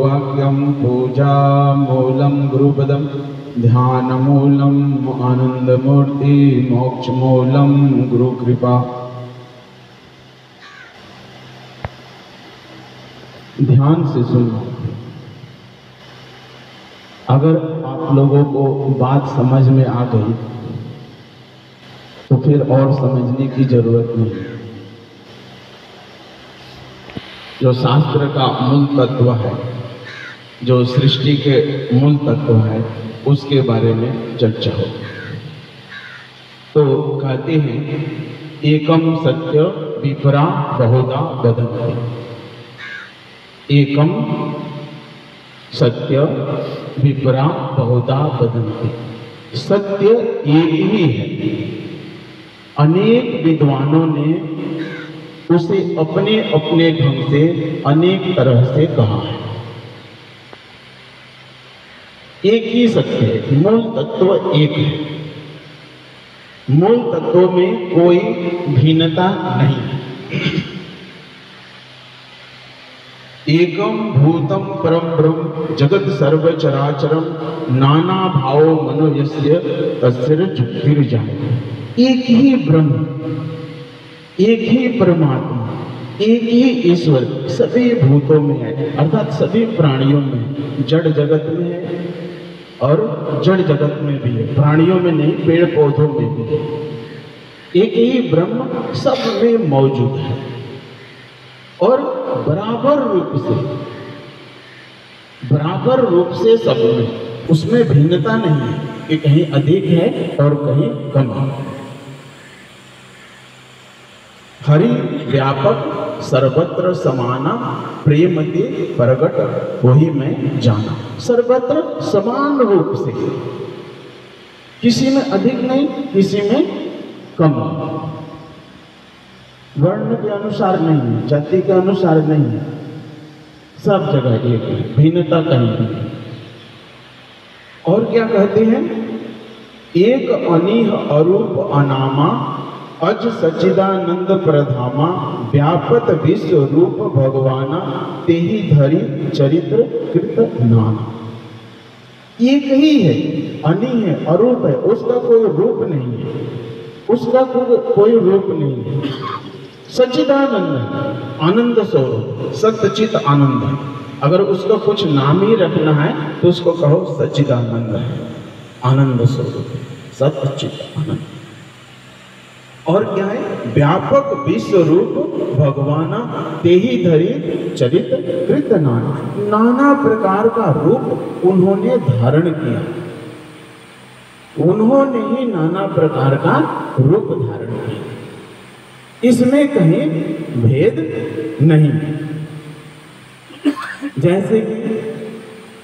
वाक्यम पूजा मूलम गुरुपदम ध्यान मूलम आनंद मूर्ति मोक्ष मूलम गुरु कृपा। ध्यान से सुनो। अगर आप लोगों को बात समझ में आ गई तो फिर और समझने की जरूरत नहीं। जो शास्त्र का मूल तत्व है, जो सृष्टि के मूल तत्व है, उसके बारे में चर्चा हो। तो कहते हैं एकम सत्य विपरा बहुधा वदन्ति। एकम सत्य विपरा बहुधा वदन्ति। सत्य एक ही है। अनेक विद्वानों ने उसे अपने अपने ढंग से अनेक तरह से कहा है। एक ही सत्य है, मूल तत्व एक है। मूल तत्व में कोई भिन्नता नहीं। एकम भूतम परम ब्रह्म जगत सर्व चराचरम नाना भाव मनोयस्य तस्य जुक्तिर्जायते। एक ही ब्रह्म, एक ही परमात्मा, एक ही ईश्वर सभी भूतों में है, अर्थात सभी प्राणियों में है। जड़ जगत में है और जड़ जगत में भी है, प्राणियों में नहीं, पेड़ पौधों में भी है। एक ही ब्रह्म सब में मौजूद है और बराबर रूप से सब में, उसमें भिन्नता नहीं है कि कहीं अधिक है और कहीं कम है। हरि व्यापक सर्वत्र समाना प्रेमति प्रगट वही मैं जाना। सर्वत्र समान रूप से, किसी में अधिक नहीं, किसी में कम नहीं। वर्ण के अनुसार नहीं है, जाति के अनुसार नहीं है, सब जगह एक है, भिन्नता कहीं नहीं। और क्या कहते हैं? एक अनीह अरूप अनामा अज सच्चिदानंद प्रधामा व्यापत विश्व रूप भगवाना तेहि धरि चरित्र कृत नाना। एक ही है, अनी है, अरूप है, उसका कोई रूप नहीं है, उसका कोई रूप नहीं है। सच्चिदानंद है, आनंद स्वरूप, सच्चित आनंद है। अगर उसका कुछ नाम ही रखना है तो उसको कहो सच्चिदानंद है, आनंद स्वरूप, सच्चित आनंद। और क्या है? व्यापक विश्व रूप भगवाना तेहि धरि चरित कृत नाना। नाना प्रकार का रूप उन्होंने धारण किया, उन्होंने ही नाना प्रकार का रूप धारण किया। इसमें कहीं भेद नहीं। जैसे कि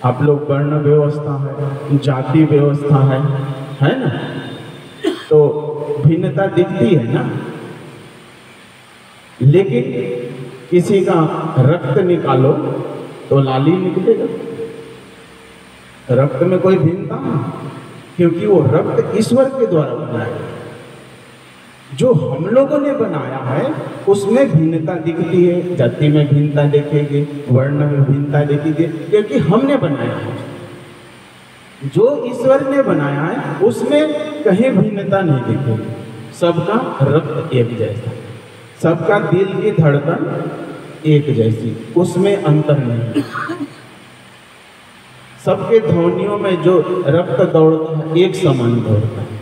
आप लोग वर्ण व्यवस्था है, जाति व्यवस्था है ना, तो भिन्नता दिखती है ना। लेकिन किसी का रक्त निकालो तो लाल ही निकलेगा, रक्त में कोई भिन्नता नहीं, क्योंकि वो रक्त ईश्वर के द्वारा बनाया है। जो हम लोगों ने बनाया है उसमें भिन्नता दिखती है, जाति में भिन्नता दिखेगी, वर्ण में भिन्नता दिखेगी, क्योंकि हमने बनाया है। जो ईश्वर ने बनाया है उसमें कहीं भिन्नता नहीं दिखेगी। सबका रक्त एक जैसा, सबका दिल की धड़कन एक जैसी, उसमें अंतर नहीं। सबके ध्वनियों में जो रक्त दौड़ता है एक समान दौड़ता है,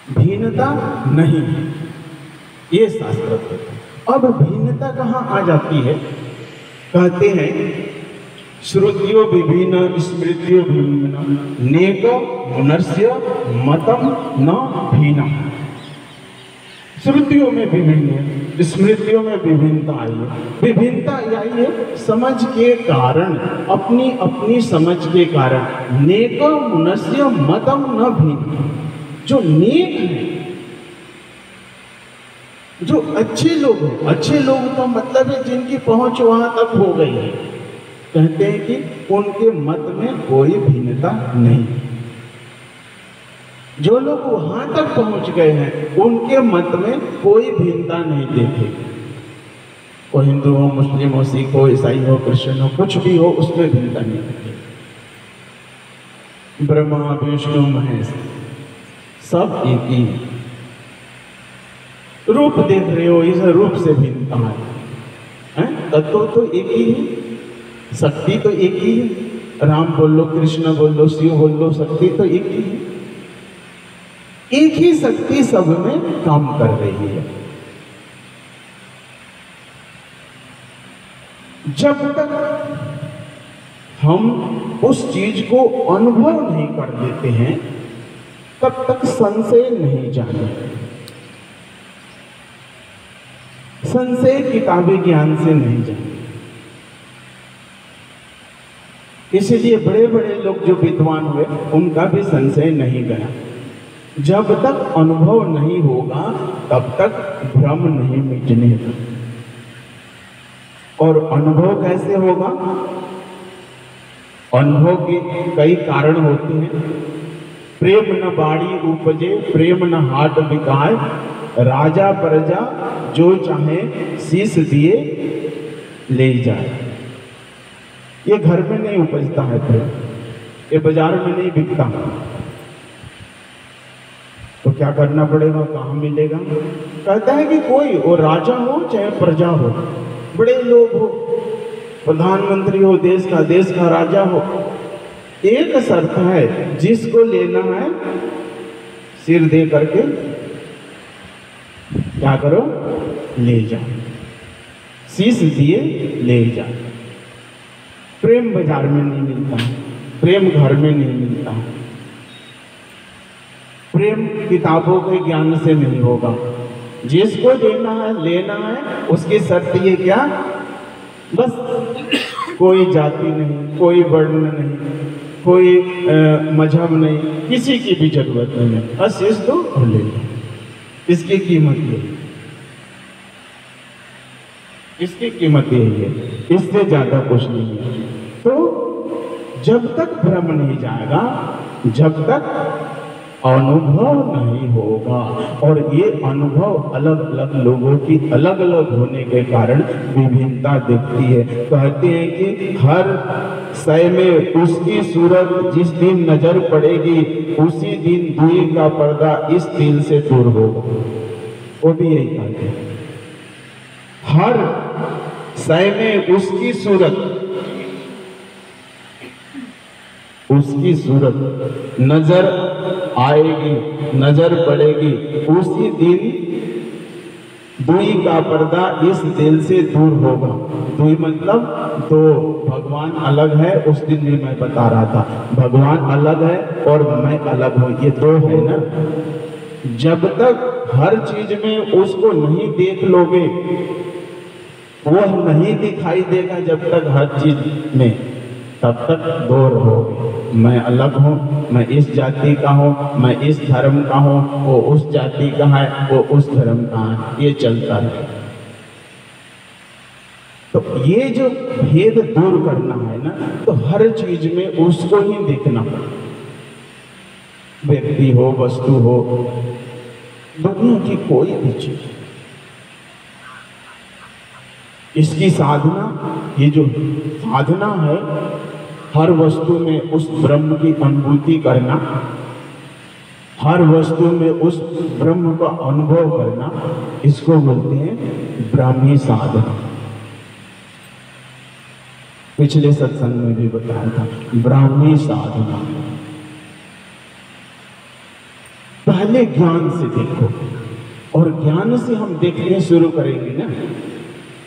भिन्नता नहीं है, ये शास्त्र कहते हैं। अब भिन्नता कहाँ आ जाती है? कहते हैं श्रुतियों विभिन्न स्मृतियों विभिन्न नेको मनुष्य मतम न भिन्न। श्रुतियों में विभिन्न, स्मृतियों में विभिन्नता आई है। विभिन्नता आई है समझ के कारण, अपनी अपनी समझ के कारण। नेको मनुष्य मतम न भिन्न। जो नेक है, जो अच्छे लोग हैं, अच्छे लोग का मतलब है जिनकी पहुंच वहां तक हो गई है, कहते हैं कि उनके मत में कोई भिन्नता नहीं। जो लोग वहां तक पहुंच गए हैं उनके मत में कोई भिन्नता नहीं देखेगी। वो हिंदू हो, मुस्लिम हो, सिख हो, ईसाई हो, क्रिश्चियन हो, कुछ भी हो, उसमें भिन्नता नहीं होती। ब्रह्मा विष्णु महेश सब एक ही है। रूप देख रहे हो, इस रूप से भिन्नता है, तत्व तो एक ही है, शक्ति तो एक ही है। राम बोल लो, कृष्ण बोल लो, शिव बोल लो, शक्ति तो एक ही है। एक ही शक्ति सब में काम कर रही है। जब तक हम उस चीज को अनुभव नहीं कर लेते हैं तब तक संशय नहीं जाने। संशय किताबी ज्ञान से नहीं जाने। इसलिए बड़े बड़े लोग जो विद्वान हुए उनका भी संशय नहीं गया। जब तक अनुभव नहीं होगा तब तक भ्रम नहीं मिटने का। और अनुभव कैसे होगा? अनुभव के कई कारण होते हैं। प्रेम न बाड़ी उपजे, प्रेम न हाट बिकाय, राजा प्रजा जो चाहे शीश दिए ले जाए। ये घर में नहीं उपजता है प्रेम, ये बाजार में नहीं बिकता। तो क्या करना पड़ेगा? कहाँ मिलेगा? कहता है कि कोई वो राजा हो चाहे प्रजा हो, बड़े लोग हो, प्रधानमंत्री हो, देश का राजा हो, एक शर्त है, जिसको लेना है सिर दे करके क्या करो? ले जाओ, शीश दिए ले जाओ। प्रेम बाजार में नहीं मिलता है, प्रेम घर में नहीं मिलता है, प्रेम किताबों के ज्ञान से नहीं होगा। जिसको देना है लेना है, उसकी शर्त ये क्या? बस कोई जाति नहीं, कोई वर्ण नहीं, कोई मजहब नहीं, किसी की भी जरूरत नहीं है, बस इस दो और ले लो। इसकी कीमत ये, इसकी कीमत यही है, इससे ज्यादा कुछ नहीं है। तो जब तक भ्रम नहीं जाएगा, जब तक अनुभव नहीं होगा, और ये अनुभव अलग अलग लोगों की अलग अलग होने के कारण विभिन्नता दिखती है। कहते हैं कि हर शय में उसकी सूरत जिस दिन नजर पड़ेगी उसी दिन दुई का पर्दा इस दिल से दूर होगा। वो भी यही कहते हैं, हर शय में उसकी सूरत नजर आएगी, नजर पड़ेगी, उसी दिन दुई का पर्दा इस दिल से दूर होगा। दुई मतलब दो, भगवान अलग है, उस दिन भी मैं बता रहा था, भगवान अलग है और मैं अलग हूं, ये दो है ना। जब तक हर चीज में उसको नहीं देख लोगे, वह नहीं दिखाई देगा जब तक हर चीज में, तब तक दो रहोगे। मैं अलग हूँ, मैं इस जाति का हूँ, मैं इस धर्म का हूँ, वो उस जाति का है, वो उस धर्म का है, ये चलता है। तो ये जो भेद दूर करना है ना, तो हर चीज में उसको ही देखना, व्यक्ति हो, वस्तु हो, दुनिया की कोई भी चीज, इसकी साधना, ये जो साधना है, हर वस्तु में उस ब्रह्म की अनुभूति करना, हर वस्तु में उस ब्रह्म का अनुभव करना, इसको बोलते हैं ब्राह्मी साधना। पिछले सत्संग में भी बताया था, ब्राह्मी साधना। पहले ज्ञान से देखो, और ज्ञान से हम देखने शुरू करेंगे ना।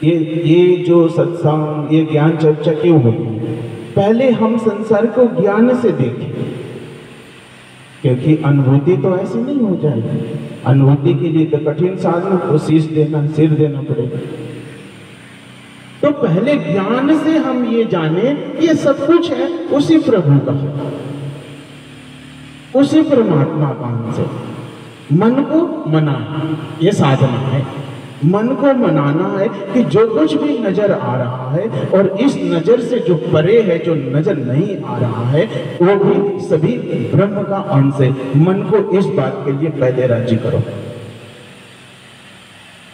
ये जो सत्संग, ये ज्ञान चर्चा क्यों होती है? पहले हम संसार को ज्ञान से देखें, क्योंकि अनुभूति तो ऐसी नहीं हो जाएगी। अनुभूति के लिए तो कठिन साधना को शीश देना, सिर देना पड़ेगा। तो पहले ज्ञान से हम ये जाने ये सब कुछ है उसी प्रभु का है, उसी परमात्मा का हमसे। मन को मनाना, ये साधना है। मन को मनाना है कि जो कुछ भी नजर आ रहा है और इस नजर से जो परे है, जो नजर नहीं आ रहा है, वो भी सभी ब्रह्म का अंश है। मन को इस बात के लिए पहले राजी करो,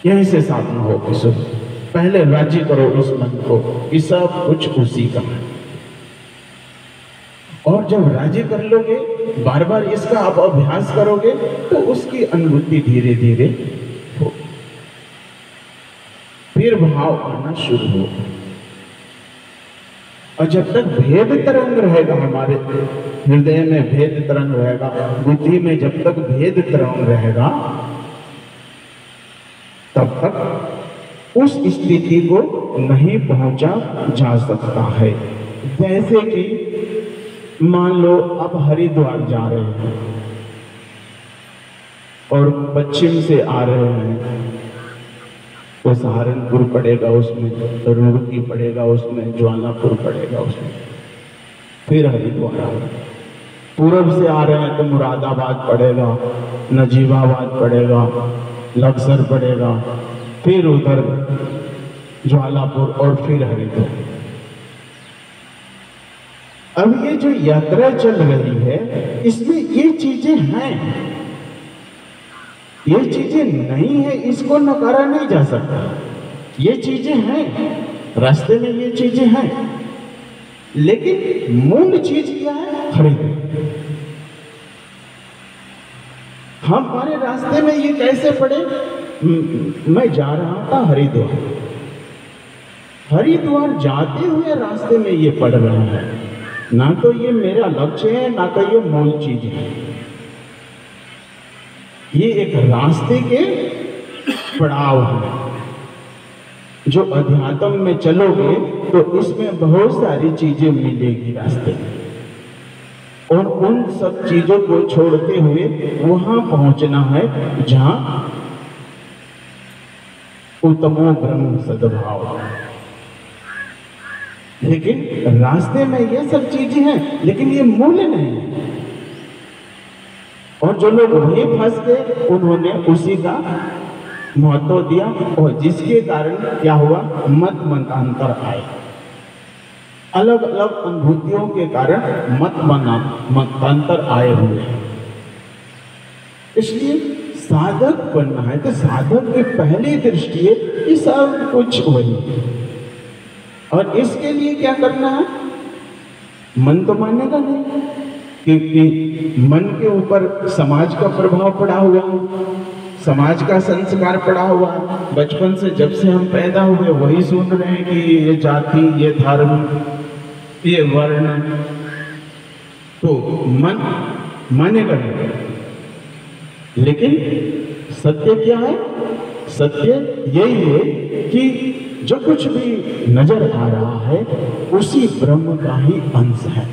यहीं से साधना होगी शुरू। पहले राजी करो उस मन को कि सब कुछ उसी का है। और जब राजी कर लोगे, बार बार इसका आप अभ्यास करोगे, तो उसकी अनुभूति धीरे धीरे हो, फिर भाव आना शुरू हो। और जब तक भेद तरंग रहेगा, हमारे हृदय में भेद तरंग रहेगा, बुद्धि में जब तक भेद तरंग रहेगा, तब तक उस स्थिति को नहीं पहुंचा जा सकता है। जैसे कि मान लो आप हरिद्वार जा रहे हैं और पश्चिम से आ रहे हैं, तो सहारनपुर पड़ेगा, उसमें तो रुड़की पड़ेगा, उसमें ज्वालापुर पड़ेगा, उसमें फिर हरिद्वार आएगा। पूरब से आ रहे हैं तो मुरादाबाद पड़ेगा, नजीबाबाद पड़ेगा, लक्सर पड़ेगा, फिर उधर ज्वालापुर और फिर हरिद्वार। अब ये जो यात्रा चल रही है, इसमें ये चीजें हैं, ये चीजें नहीं है, इसको नकारा नहीं जा सकता। ये चीजें हैं, रास्ते में ये चीजें हैं, लेकिन मूल चीज क्या है? हरिद्वार। हमारे रास्ते में ये कैसे पड़े? मैं जा रहा था हरिद्वार, हरिद्वार जाते हुए रास्ते में ये पड़ रहा है। ना तो ये मेरा लक्ष्य है, ना तो ये मूल चीज है। ये एक रास्ते के पड़ाव है। जो अध्यात्म में चलोगे तो इसमें बहुत सारी चीजें मिलेगी रास्ते में, और उन सब चीजों को छोड़ते हुए वहां पहुंचना है जहां उत्तमो ब्रह्म सद्भाव। लेकिन रास्ते में ये सब चीजें हैं, लेकिन ये मूल्य नहीं है। और जो लोग वहीं फंस गए, उन्होंने उसी का महत्व दिया, और जिसके कारण क्या हुआ? मत मतांतर आए। अलग अलग अनुभूतियों के कारण मतांतर आए हुए हैं। इसलिए साधक बनना है तो साधक की पहली दृष्टि है कि सब कुछ वही है। और इसके लिए क्या करना है? मन तो मानेगा नहीं, क्योंकि मन के ऊपर समाज का प्रभाव पड़ा हुआ है, समाज का संस्कार पड़ा हुआ है। बचपन से जब से हम पैदा हुए वही सुन रहे हैं कि ये जाति, ये धर्म, ये वर्ण, तो मन मानेगा नहीं। लेकिन सत्य क्या है? सत्य यही है कि जो कुछ भी नजर आ रहा है उसी ब्रह्म का ही अंश है।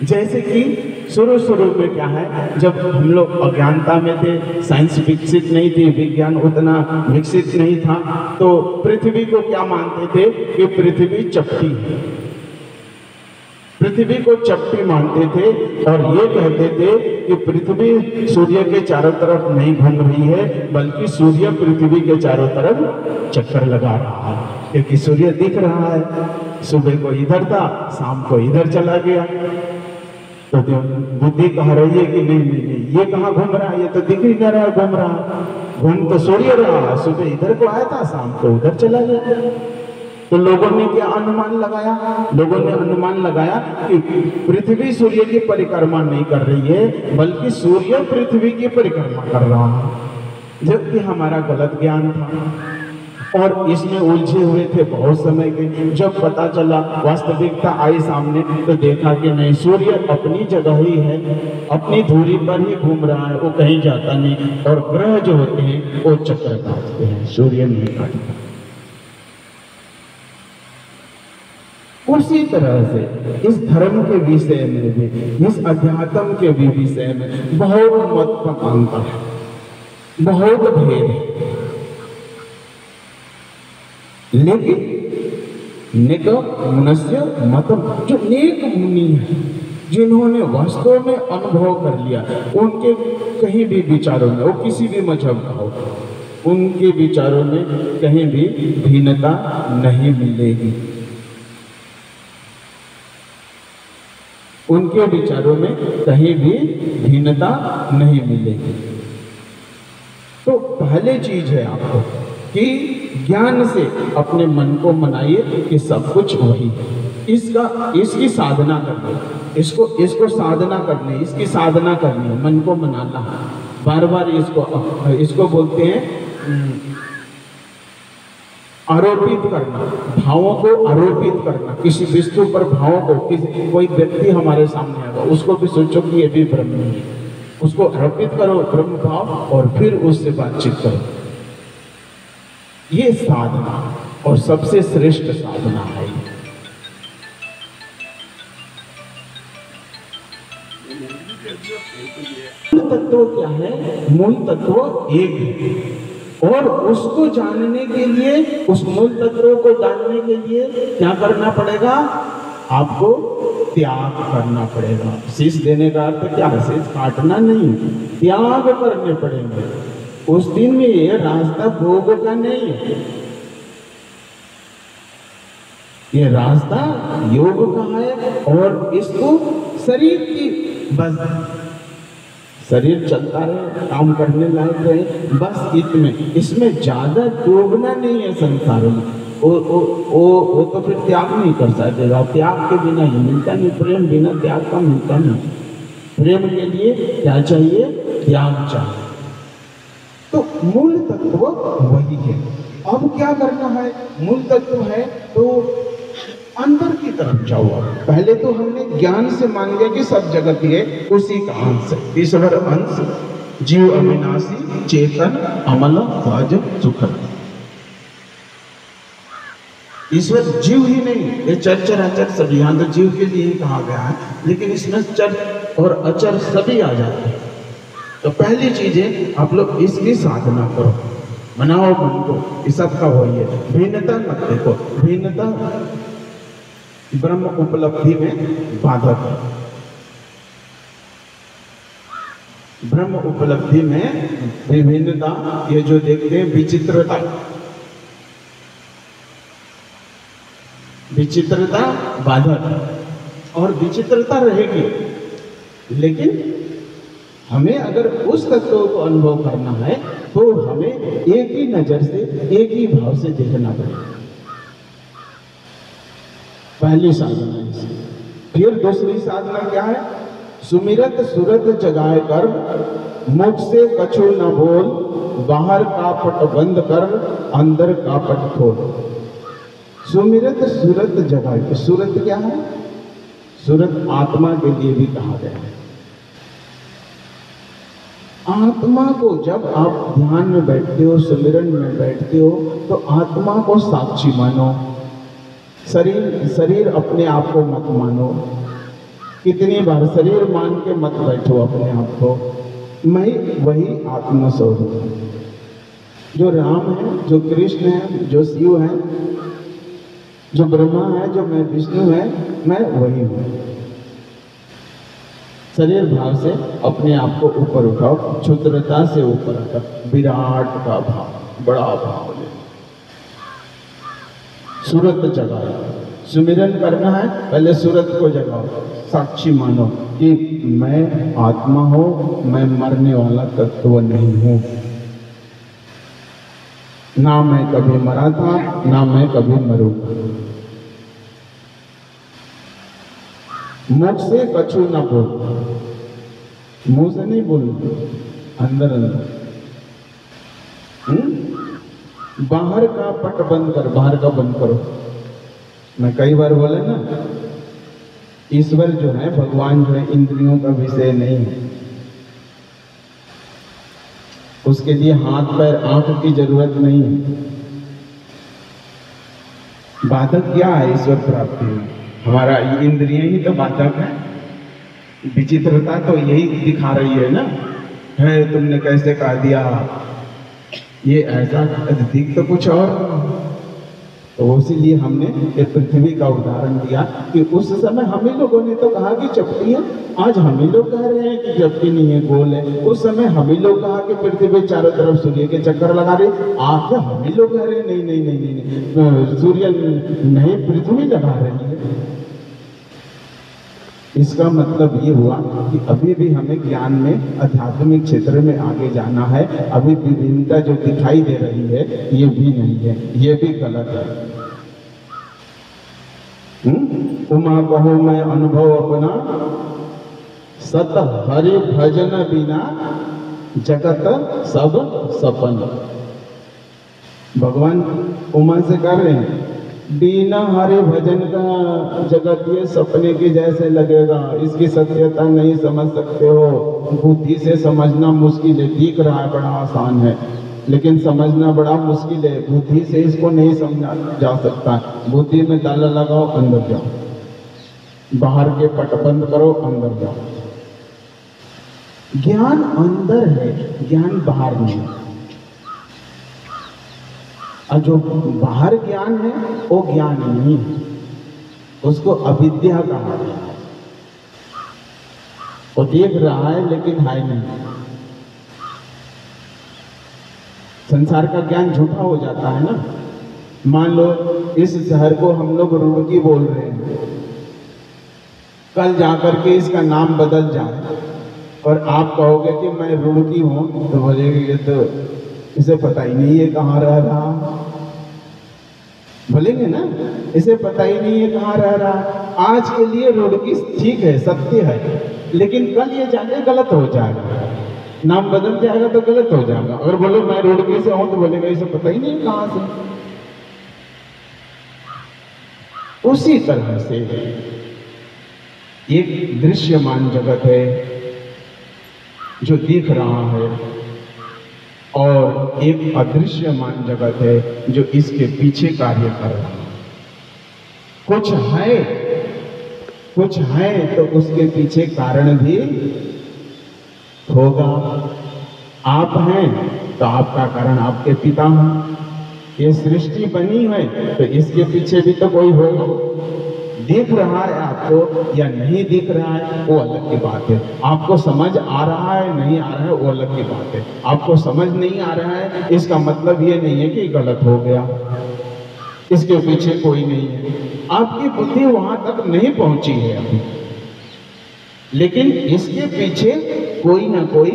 जैसे कि शुरू में क्या है, जब हम लोग अज्ञानता में थे, साइंस विकसित नहीं थी, विज्ञान उतना विकसित नहीं था, तो पृथ्वी को क्या मानते थे कि पृथ्वी चपटी है, पृथ्वी को चपटी मानते थे। और ये कहते थे कि पृथ्वी सूर्य के चारों तरफ नहीं घूम रही है, बल्कि सूर्य पृथ्वी के चारों तरफ चक्कर लगा रहा है, क्योंकि सूर्य दिख रहा है। सुबह को इधर था, शाम को इधर चला गया। तो बुद्धि कह रही है कि नहीं, ये कहाँ घूम रहा है, ये तो दिख ही नहीं रहा घूम रहा, घूम तो सूर्य रहा है, सुबह इधर को आया था, शाम को उधर चला गया। तो लोगों ने क्या अनुमान लगाया? लोगों ने अनुमान लगाया कि पृथ्वी सूर्य की परिक्रमा नहीं कर रही है, बल्कि सूर्य पृथ्वी की परिक्रमा कर रहा है, जबकि हमारा गलत ज्ञान था। और इसमें उलझे हुए थे बहुत समय के। जब पता चला, वास्तविकता आई सामने, तो देखा कि नहीं, सूर्य अपनी जगह ही है, अपनी धुरी पर ही घूम रहा है, वो कहीं जाता नहीं। और ग्रह जो होते हैं वो चक्कर काटते हैं, सूर्य नहीं काटता। उसी तरह से इस धर्म के विषय में भी, इस अध्यात्म के भी विषय में बहुत मत अंतर है, बहुत भेद है। लेकिन नेक मनुष्य मतम, जो नेक मुनि है, जिन्होंने वास्तव में अनुभव कर लिया, उनके कहीं भी विचारों में, वो किसी भी मजहब का हो, उनके विचारों में कहीं भी भिन्नता नहीं मिलेगी। उनके विचारों में कहीं भी भिन्नता नहीं मिलेगी। तो पहले चीज है आपको कि ज्ञान से अपने मन को मनाइए कि सब कुछ वही है। इसकी साधना करनी, इसको साधना करनी, इसकी साधना करनी है, मन को मनाना है बार बार। इसको बोलते हैं आरोपित करना, भावों को आरोपित करना। किसी वस्तु पर भावों को, कोई व्यक्ति हमारे सामने आएगा, उसको भी सोचो कि ये भी ब्रह्म है, उसको अर्पित करो ब्रह्म भाव और फिर उससे बातचीत करो। ये साधना और सबसे श्रेष्ठ साधना है। मूल तत्व क्या है? मूल तत्व एक है और उसको जानने के लिए, उस मूल तत्व को जानने के लिए क्या करना पड़ेगा? आपको त्याग करना पड़ेगा। शीश देने का अर्थ क्या है? शीश काटना नहीं, त्याग करने पड़ेंगे। उस दिन में ये रास्ता भोग का नहीं है, ये रास्ता योग का है। और इसको शरीर की बस, शरीर चलता रहे, काम करने लायक रहे, बस इसमें ज्यादा डूबना नहीं है संसार में। वो तो फिर त्याग नहीं कर सकेगा। त्याग के बिना ही मिलता नहीं, प्रेम बिना त्याग का मिलता नहीं। प्रेम के लिए क्या चाहिए? त्याग चाहिए। तो मूल तत्व वही है। अब क्या करना है? मूल तत्व है तो अंदर की तरफ जाओ। पहले तो हमने ज्ञान से मान लिया कि सब जगत ये उसी का अंश है, ईश्वर अंश, जीव अविनाशी, चेतन, अमल, सहज, सुखद। ईश्वर जीव ही नहीं, ये चर अचर सभी, यहाँ तो जीव के लिए ही कहा गया है, लेकिन इसमें चर और अचर सभी आ जाते हैं। तो पहली चीज है आप लोग इसकी साधना करो, मनाओ मन को, इस सब का वही है। भिन्नता मत देखो, भिन्नता ब्रह्म उपलब्धि में बाधक है। ब्रह्म उपलब्धि में विभिन्नता, ये जो देखते हैं विचित्रता, विचित्रता बाधक, और विचित्रता रहेगी। लेकिन हमें अगर उस तत्व को अनुभव करना है तो हमें एक ही नजर से, एक ही भाव से देखना पड़ेगा। पहली साधना है। फिर दूसरी साधना क्या है? सुमिरत सुरत जगाए कर, मुख से कछु न बोल, बाहर का पट बंद कर, अंदर का पट खोल। सुमिरत सुरत जगाए, सुरत क्या है? सुरत आत्मा के लिए भी कहा गया है। आत्मा को जब आप ध्यान में बैठते हो, सुमिरन में बैठते हो, तो आत्मा को साक्षी मानो। शरीर अपने आप को मत मानो। कितनी बार शरीर मान के मत बैठो अपने आप को। मैं वही आत्मस्वरूप हूँ, जो राम है, जो कृष्ण है, जो शिव है, जो ब्रह्मा है, जो मैं विष्णु है, मैं वही हूँ। शरीर भाव से अपने आप को ऊपर उठाओ, क्षुद्रता से ऊपर उठाओ, विराट का भाव, बड़ा भाव ले। सूरत जगाओ, सुमिरन करना है, पहले सूरत को जगाओ, साक्षी मानो कि मैं आत्मा हूं, मैं मरने वाला तत्व नहीं हूं। ना मैं कभी मरा था, ना मैं कभी मरूंगा। मुख से कछु ना बोल, मुंह से नहीं बोलना, अंदर अंदर। बाहर का पट बंद कर, बाहर का बंद करो। मैं कई बार बोले ना, ईश्वर जो है, भगवान जो है, इंद्रियों का विषय नहीं है। उसके लिए हाथ पैर आंख की जरूरत नहीं है। बाधक क्या है ईश्वर प्राप्ति में? हमारा इंद्रिय ही तो बाधक है। विचित्रता तो यही दिखा रही है ना, है तुमने कैसे कह दिया, ये ऐसा दिख तो कुछ और। तो इसीलिए हमने ये पृथ्वी का उदाहरण दिया कि उस समय हम ही लोगों ने तो कहा कि चपटी है, आज हम ही लोग कह रहे हैं कि चपटी नहीं है, गोल है। उस समय हम ही लोग कहा कि पृथ्वी चारों तरफ सूर्य के चक्कर लगा रही, आज हम ही लोग कह रहे हैं नहीं नहीं नहीं नहीं, सूर्य नहीं पृथ्वी लगा रही है। इसका मतलब ये हुआ कि अभी भी हमें ज्ञान में आध्यात्मिक क्षेत्र में आगे जाना है। अभी विभिन्नता जो दिखाई दे रही है ये भी नहीं है, ये भी गलत है। उमा कहो मैं अनुभव अपना, सत हरि भजन बिना जगत सब सपन। भगवान उमा से कर रहे हैं, बिना हरि भजन का जगत ये सपने के जैसे लगेगा, इसकी सत्यता नहीं समझ सकते हो। बुद्धि से समझना मुश्किल है, दिख रहा है बड़ा आसान है, लेकिन समझना बड़ा मुश्किल है। बुद्धि से इसको नहीं समझा जा सकता। बुद्धि में ताला लगाओ, अंदर जाओ, बाहर के पट बंद करो, अंदर जाओ। ज्ञान अंदर है, ज्ञान बाहर नहीं। और जो बाहर ज्ञान है वो ज्ञान नहीं है, उसको अविद्या कहा गया है। वो देख रहा है लेकिन है नहीं। संसार का ज्ञान झूठा हो जाता है ना। मान लो इस शहर को हम लोग रुड़की बोल रहे हैं, कल जाकर के इसका नाम बदल जाए और आप कहोगे कि मैं रुड़की हूं, तो बोलेंगे ये तो इसे पता ही नहीं है कहाँ रह रहा। बोलेंगे ना, इसे पता ही नहीं है कहाँ रह रहा। आज के लिए रुड़की ठीक है, सत्य है, लेकिन कल ये जाके गलत हो जाएगा, नाम बदल जाएगा तो गलत हो जाएगा। अगर बोलो मैं रुड़की से हूं तो बोलेगा इसे पता ही नहीं कहां से। उसी तरह से एक दृश्यमान जगत है जो दिख रहा है, और एक अदृश्यमान जगत है जो इसके पीछे कार्य कर रहा है। कुछ है तो उसके पीछे कारण भी होगा। आप हैं तो आपका कारण आपके पिता हैं। ये सृष्टि बनी है तो इसके पीछे भी तो कोई होगा। दिख रहा है आपको या नहीं दिख रहा है वो अलग की बात है। आपको समझ आ रहा है नहीं आ रहा है वो अलग की बात है। आपको समझ नहीं आ रहा है इसका मतलब ये नहीं है कि गलत हो गया, इसके पीछे कोई नहीं है। आपकी बुद्धि वहां तक नहीं पहुंची है अभी, लेकिन इसके पीछे कोई ना कोई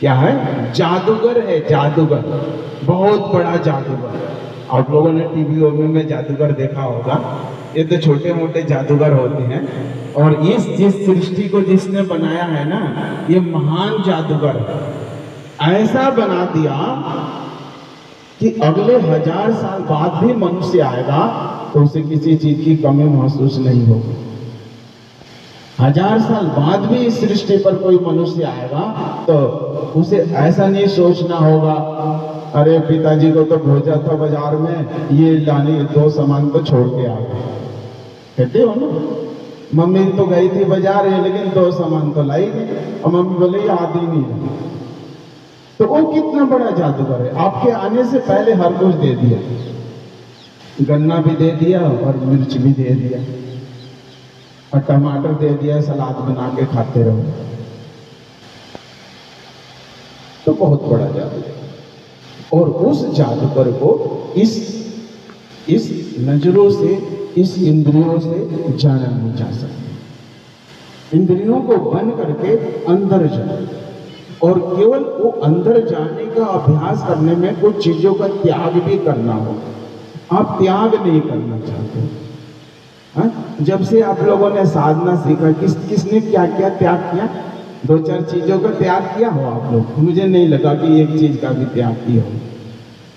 क्या है, जादूगर है। जादूगर, बहुत बड़ा जादूगर। आप लोगों ने टीवी में जादूगर देखा होगा। ये तो छोटे मोटे जादूगर होते हैं, और जिस सृष्टि को जिसने बनाया है ना, ये महान जादूगर ऐसा बना दिया कि अगले 1000 साल बाद भी मनुष्य आएगा तो उसे किसी चीज की कमी महसूस नहीं होगी। 1000 साल बाद भी इस सृष्टि पर कोई मनुष्य आएगा तो उसे ऐसा नहीं सोचना होगा, अरे पिताजी को तो भेजा था बाजार में, ये लाने 2 सामान तो छोड़ के आ गए। कहते हो ना, मम्मी तो गई थी बाजार है लेकिन 2 सामान तो लाई नहीं, और मम्मी बोले याद ही नहीं। तो वो कितना बड़ा जादूगर है, आपके आने से पहले हर कुछ दे दिया, गन्ना भी दे दिया और मिर्च भी दे दिया और टमाटर दे दिया, सलाद बना के खाते रहो। तो बहुत बड़ा जादूगर, और उस जादूगर को इस नजरों से, इस इंद्रियों से जाना नहीं जा सकता। इंद्रियों को बंद करके अंदर जाओ, और केवल वो अंदर जाने का अभ्यास करने में कुछ चीजों का त्याग भी करना हो। आप त्याग नहीं करना चाहते। जब से आप लोगों ने साधना सीखा, किसने क्या क्या त्याग किया? 2-4 चीजों का त्याग किया हो आप लोग? मुझे नहीं लगा कि एक चीज का भी त्याग किया हो।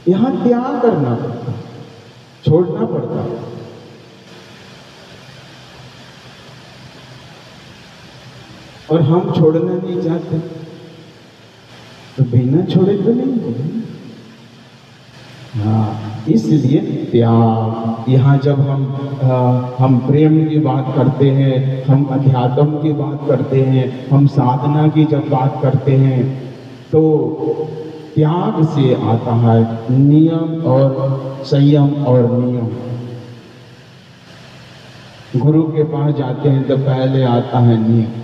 यहाँ त्याग करना पड़ता, छोड़ना पड़ता। और हम छोड़ना नहीं चाहते, तो बिना छोड़े तो नहीं होगा। हाँ, इसलिए त्याग। यहाँ जब हम प्रेम की बात करते हैं, हम अध्यात्म की बात करते हैं, हम साधना की जब बात करते हैं, तो त्याग से आता है नियम और संयम और नियम। गुरु के पास जाते हैं तो पहले आता है नियम।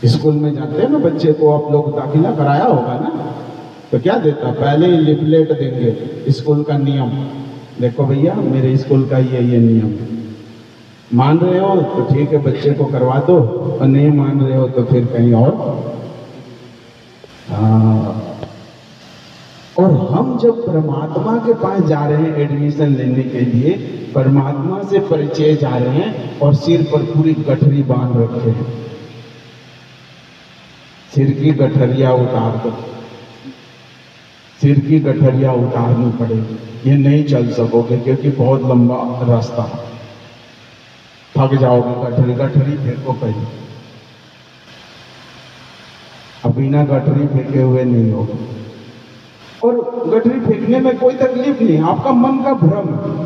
स्कूल में जाते हैं ना बच्चे को, आप लोग दाखिला कराया होगा ना, तो क्या देता? पहले ही लिफलेट देंगे, स्कूल का नियम, देखो भैया मेरे स्कूल का ये नियम है, मान रहे हो तो ठीक है बच्चे को करवा दो, और नहीं मान रहे हो तो फिर कहीं और। और हम जब परमात्मा के पास जा रहे हैं एडमिशन लेने के लिए, परमात्मा से परिचय जा रहे हैं, और सिर पर पूरी गठरी बांध रखे हैं, सिर की गठरिया उतार दो, सिर की गठरिया उतारनी पड़ेगी, ये नहीं चल सकोगे क्योंकि बहुत लंबा रास्ता, थक जाओगे। गठरी फेंको पहले, अब बिना गठरी फेंके हुए नहीं होगा। और गठरी फेंकने में कोई तकलीफ नहीं, आपका मन का भ्रम है,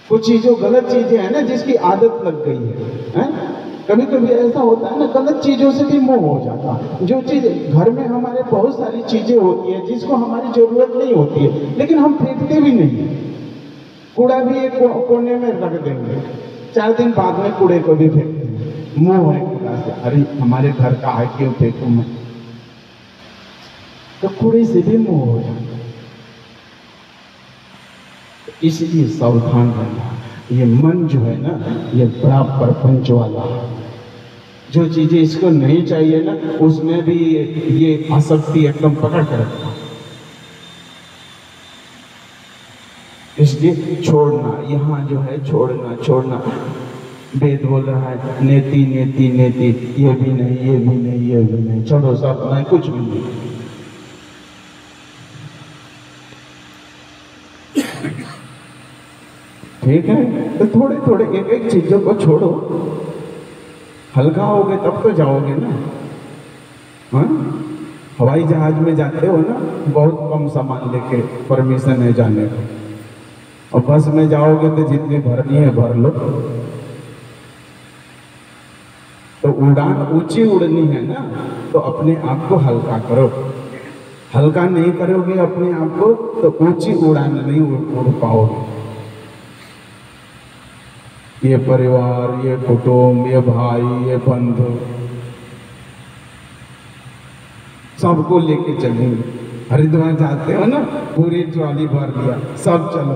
कुछ चीजों गलत चीजें हैं ना जिसकी आदत लग गई है? कभी कभी ऐसा होता है ना, गलत चीजों से भी मोह हो जाता है। जो चीज घर में हमारे बहुत सारी चीजें होती है जिसको हमारी जरूरत नहीं होती है, लेकिन हम फेंकते भी नहीं, कूड़ा भी एक कोने में रख देंगे, 4 दिन बाद में कूड़े को भी फेंक देंगे, मोह है कूड़ा से, अरे हमारे घर का है क्यों फेंकूं मैं, तो कूड़े से भी मोह हो जाता है। इसलिए सावधान रहना, ये मन जो है ना ये बड़ा प्रपंच वाला है, जो चीजें इसको नहीं चाहिए ना उसमें भी ये आसक्ति एकदम पकड़ कर रखता है। इसलिए छोड़ना, यहाँ जो है छोड़ना। वेद बोल रहा है नेति नेति नेति, ये भी नहीं ये भी नहीं ये भी नहीं, छोड़ो सब नहीं, कुछ भी नहीं। ठीक है, तो थोड़े थोड़े एक एक चीजों को छोड़ो, हल्का होगे तब तो जाओगे ना। हाँ, हवाई जहाज में जाते हो ना, बहुत कम सामान लेके परमिशन है जाने का, और बस में जाओगे तो जितनी भरनी है भर लो। तो उड़ान ऊंची उड़नी है ना, तो अपने आप को हल्का करो, हल्का नहीं करोगे अपने आप को तो ऊंची उड़ान नहीं उड़ पाओगे। ये परिवार, ये कुटुंब, ये भाई, ये बंधु, सबको लेके चलेंगे। हरिद्वार जाते हो ना, पूरी ट्रॉली भर लिया, सब चलो।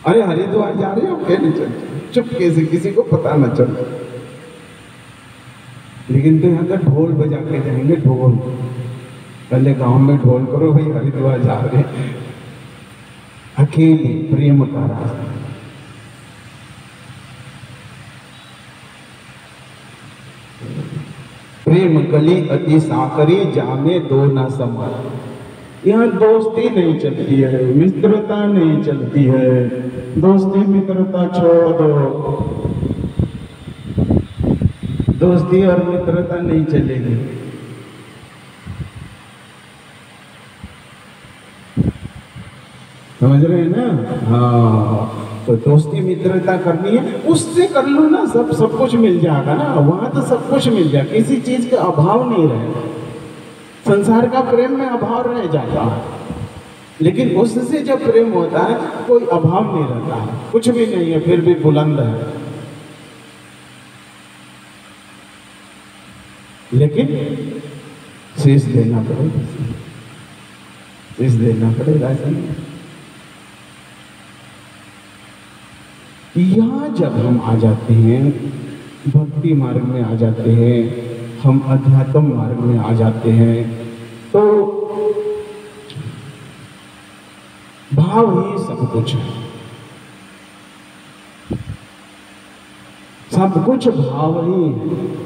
अरे हरिद्वार जा रहे हो क्या, नहीं चलते, चुपके से, किसी को पता न चले। लेकिन तो यहाँ का ढोल बजा के जाएंगे, ढोल, पहले गांव में ढोल करो भाई, हरिद्वार जा रहे, अकेले प्रेम का रास्ता। प्रेम कली अति साकरी, जामे दो न समार। यहाँ दोस्ती नहीं चलती है, मित्रता नहीं चलती है, दोस्ती मित्रता छोड़ दो, दोस्ती और मित्रता नहीं चलेगी। समझ रहे हैं ना? हाँ, तो दोस्ती मित्रता करनी है, उससे कर लो ना, सब कुछ मिल जाएगा ना, वहां तो सब कुछ मिल जाएगा, किसी चीज का अभाव नहीं रहेगा। संसार का प्रेम में अभाव रह जाता है, लेकिन उससे जब प्रेम होता है कोई अभाव नहीं रहता है, कुछ भी नहीं है फिर भी बुलंद है। लेकिन शीश देना पड़ेगा, शीश देना पड़ेगा। यहाँ जब हम आ जाते हैं, भक्ति मार्ग में आ जाते हैं, हम अध्यात्म मार्ग में आ जाते हैं, तो भाव ही सब कुछ है, सब कुछ भाव ही है।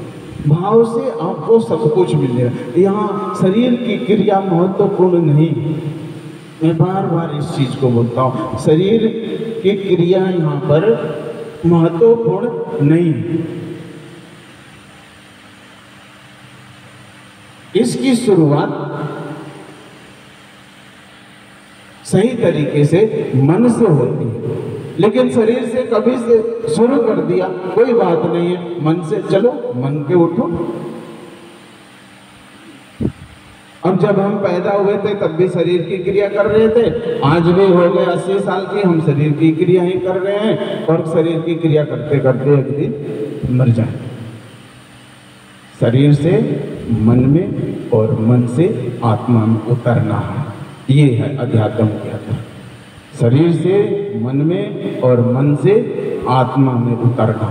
भाव से आपको सब कुछ मिलेगा। यहाँ शरीर की क्रिया महत्वपूर्ण नहीं, मैं बार बार इस चीज को बोलता हूँ, शरीर की क्रिया यहाँ पर महत्वपूर्ण नहीं। इसकी शुरुआत सही तरीके से मन से होती है, लेकिन शरीर से कभी से शुरू कर दिया कोई बात नहीं है, मन से चलो, मन के उठो। अब जब हम पैदा हुए थे तब भी शरीर की क्रिया कर रहे थे, आज भी हो गए 80 साल की, हम शरीर की क्रिया ही कर रहे हैं, और शरीर की क्रिया करते करते एक दिन मर जाए। शरीर से मन में और मन से आत्मा में उतरना है, ये है अध्यात्म की यात्रा। शरीर से मन में और मन से आत्मा में उतरना।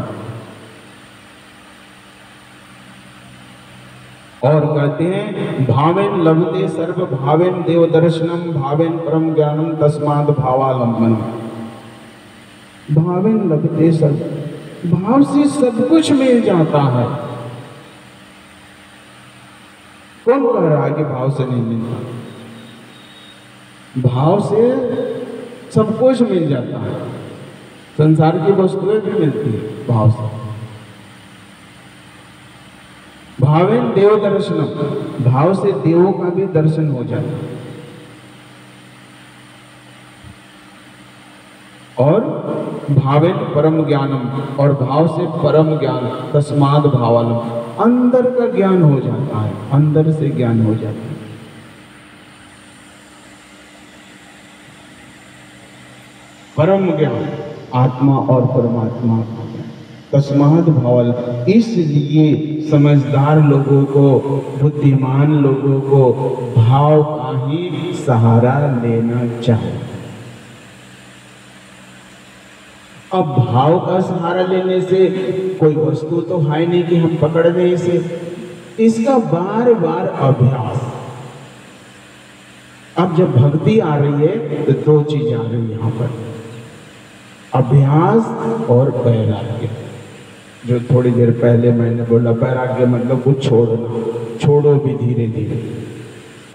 और कहते हैं भावेन लभते सर्व भावेन देव दर्शनम भावेन परम ज्ञानम तस्माद भावालंबनम। भावेन लभते सर्व, भाव से सब कुछ मिल जाता है। कौन कह रहा है कि भाव से नहीं मिलता? भाव से सब कुछ मिल जाता है। संसार की वस्तुएं भी मिलती है भाव से। भावेन देव दर्शनम, भाव से देवों का भी दर्शन हो जाता है। और भावेन परम ज्ञानम, और भाव से परम ज्ञान, तस्माद भावालम, अंदर का ज्ञान हो जाता है, अंदर से ज्ञान हो जाता है। परम ज्ञान आत्मा और परमात्मा का ज्ञान, तस्माद भावल। इसलिए समझदार लोगों को, बुद्धिमान लोगों को भाव का ही सहारा लेना चाहिए। अब भाव का सहारा लेने से कोई वस्तु तो है नहीं कि हम पकड़ दें इसे। इसका बार बार अभ्यास। अब जब भक्ति आ रही है तो दो चीज आ रही है यहां पर, अभ्यास और वैराग्य। जो थोड़ी देर पहले मैंने बोला, वैराग्य मतलब कुछ छोड़ना, छोड़ो भी धीरे धीरे,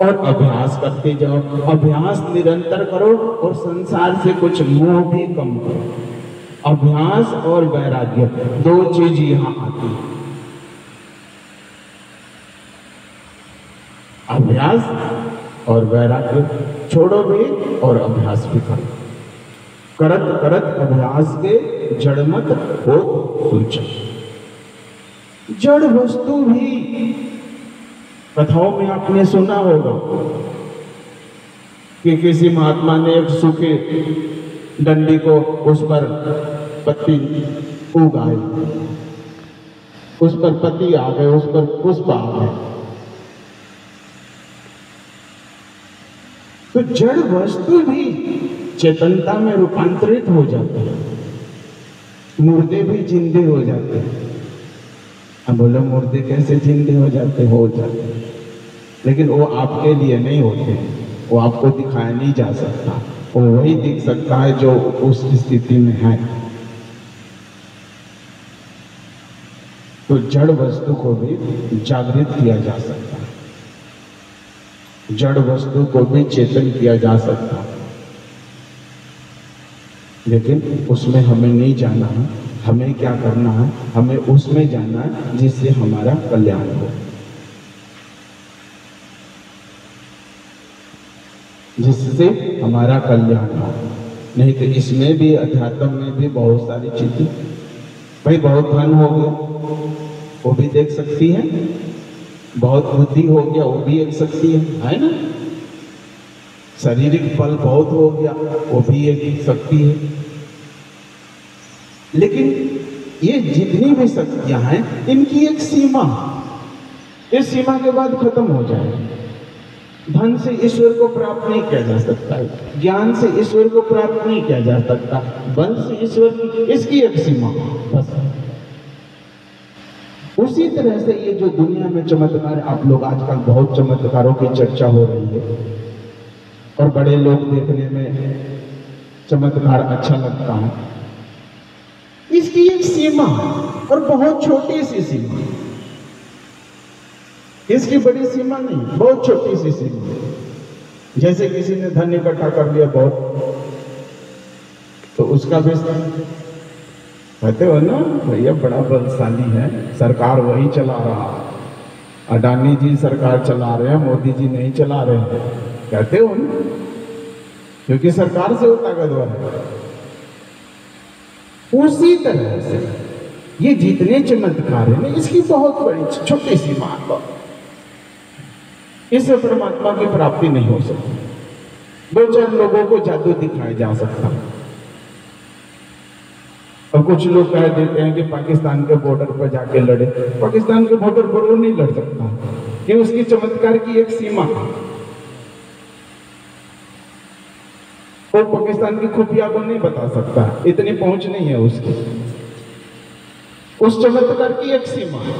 और अभ्यास करते जाओ। अभ्यास निरंतर करो और संसार से कुछ मोह भी कम करो। अभ्यास और वैराग्य दो चीज यहां आती है। अभ्यास और वैराग्य, छोड़ो भी और अभ्यास भी करो। करत करत अभ्यास के जड़मत हो सूच। जड़ वस्तु भी कथाओं में आपने सुना होगा कि किसी महात्मा ने एक सूखे डंडी को, उस पर पत्ती उगाई, उस पर पत्ती आ गए, उस पर पुष्प आ गए। तो जड़ वस्तु भी चेतनता में रूपांतरित हो जाते हैं। मुर्दे भी जिंदे हो जाते हैं। अब बोलो मुर्दे कैसे जिंदे हो जाते हैं, लेकिन वो आपके लिए नहीं होते, वो आपको दिखाया नहीं जा सकता। वो वही दिख सकता है जो उस स्थिति में है। तो जड़ वस्तु को भी जागृत किया जा सकता है, जड़ वस्तु को भी चेतन किया जा सकता है, लेकिन उसमें हमें नहीं जाना है। हमें क्या करना है? हमें उसमें जाना है जिससे हमारा कल्याण हो, जिससे हमारा कल्याण हो। नहीं तो इसमें भी, अध्यात्म में भी बहुत सारी चीजें, भाई बहुत धन हो गया वो भी देख सकती है, बहुत बुद्धि हो गया वो भी देख सकती है ना। शारीरिक बल बहुत हो गया वो भी देख सकती है। लेकिन ये जितनी भी शक्तियां हैं इनकी एक सीमा, इस सीमा के बाद खत्म हो जाएगी। धन से ईश्वर को प्राप्त नहीं किया जा सकता है, ज्ञान से ईश्वर को प्राप्त नहीं किया जा सकता, बल से ईश्वर की, इसकी एक सीमा बस। उसी तरह से ये जो दुनिया में चमत्कार, आप लोग आजकल बहुत चमत्कारों की चर्चा हो रही है और बड़े लोग देखने में चमत्कार अच्छा लगता है। इसकी एक सीमा है और बहुत छोटी सी सीमा, इसकी बड़ी सीमा नहीं, बहुत छोटी सी सीमा। जैसे किसी ने धन इकट्ठा कर लिया बहुत, तो उसका भी कहते हो ना भैया बड़ा बलशाली है, सरकार वही चला रहा, अडानी जी सरकार चला रहे हैं, मोदी जी नहीं चला रहे हैं, कहते हो ना, क्योंकि सरकार से वो ताकतवर है। उसी तरह से ये जितने चमत्कार है ना, इसकी बहुत बड़ी छोटी सी मान लो, इससे परमात्मा की प्राप्ति नहीं हो सकती। दो चार लोगों को जादू दिखाया जा सकता है। और कुछ लोग कह देते हैं कि पाकिस्तान के बॉर्डर पर जाके लड़े, पाकिस्तान के बॉर्डर पर वो नहीं लड़ सकता, कि उसकी चमत्कार की एक सीमा है। वो पाकिस्तान की खुफिया को नहीं बता सकता, इतनी पहुंच नहीं है उसकी। उस चमत्कार की एक सीमा है।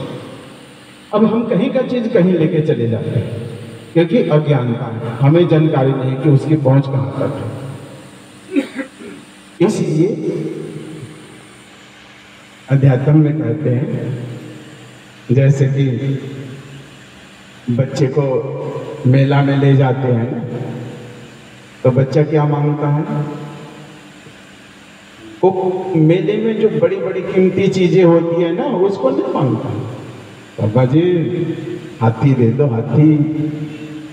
अब हम कहीं का चीज कहीं लेके चले जाते हैं क्योंकि अज्ञानता है, हमें जानकारी नहीं कि उसकी पहुंच कहां तक है। इसलिए अध्यात्म में कहते हैं जैसे कि बच्चे को मेला में ले जाते हैं ना, तो बच्चा क्या मांगता है? वो मेले में जो बड़ी बड़ी कीमती चीजें होती है ना, उसको नहीं मांगता। पापा जी हाथी दे दो, हाथी,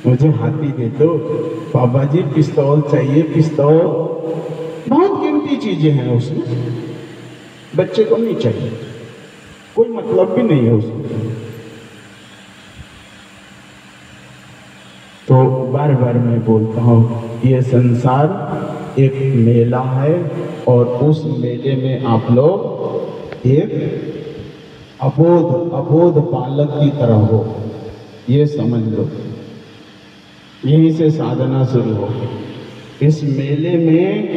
मुझे हाथी दे दो। पापा जी पिस्तौल चाहिए, पिस्तौल। बहुत कीमती चीजें हैं उसमें, बच्चे को नहीं चाहिए, कोई मतलब भी नहीं है उसमें। तो बार बार मैं बोलता हूँ, ये संसार एक मेला है और उस मेले में आप लोग एक अबोध बालक की तरह हो, ये समझ लो। यहीं से साधना शुरू हो। इस मेले में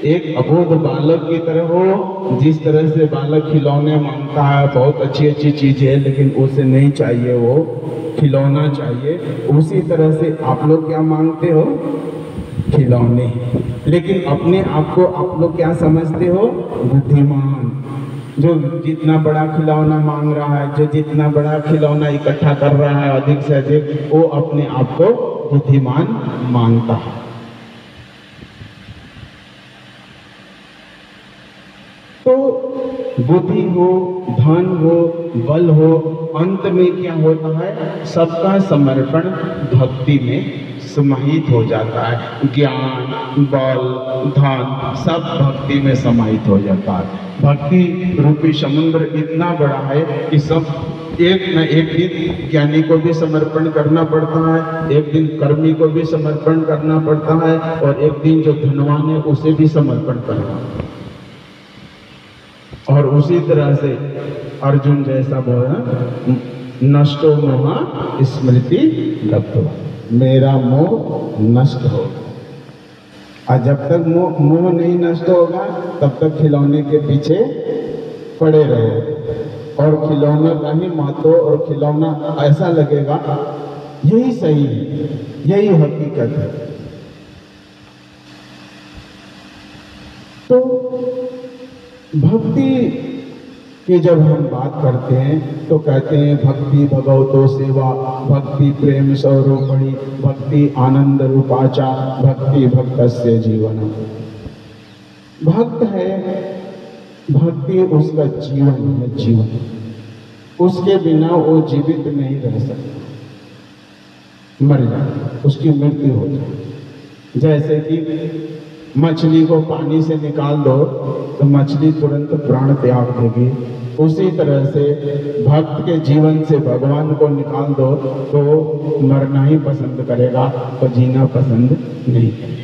एक अबोध बालक की तरह हो। जिस तरह से बालक खिलौने मांगता है, बहुत अच्छी अच्छी चीज है लेकिन उसे नहीं चाहिए, वो खिलौना चाहिए, उसी तरह से आप लोग क्या मांगते हो? खिलौने। लेकिन अपने आप को आप लोग क्या समझते हो? बुद्धिमान। जो जितना बड़ा खिलौना मांग रहा है, जो जितना बड़ा खिलौना इकट्ठा कर रहा है अधिक से अधिक, वो अपने आप को बुद्धिमान मानता है। तो बुद्धि हो, धन हो, बल हो, अंत में क्या होता है? सबका समर्पण भक्ति में समाहित हो जाता है। ज्ञान, बल, धन सब भक्ति में समाहित हो जाता है। भक्ति रूपी समुद्र इतना बड़ा है कि सब एक न एक दिन ज्ञानी को भी समर्पण करना पड़ता है, एक दिन कर्मी को भी समर्पण करना पड़ता है, और एक दिन जो धनवान है उसे भी समर्पण करना है। और उसी तरह से अर्जुन जैसा बोला, नष्टो मोह स्मृति लब्धो, मेरा मोह नष्ट हो। और जब तक मोह नहीं नष्ट होगा तब तक खिलौने के पीछे पड़े रहो और खिलौने का ही महत्व, और खिलौना ऐसा लगेगा यही सही है, यही हकीकत है। तो भक्ति की जब हम बात करते हैं तो कहते हैं भक्ति भगवतो सेवा, भक्ति प्रेम स्वरूपणी, भक्ति आनंद रूपाचा, भक्ति भक्तस्य जीवन। भक्त है, भक्ति उसका जीवन है, जीवन। उसके बिना वो जीवित नहीं रह सकता, मर जाता, उसकी मृत्यु हो जाती। जैसे कि मछली को पानी से निकाल दो तो मछली तुरंत प्राण त्याग देगी, उसी तरह से भक्त के जीवन से भगवान को निकाल दो तो मरना ही पसंद करेगा, तो जीना पसंद नहीं करेगा।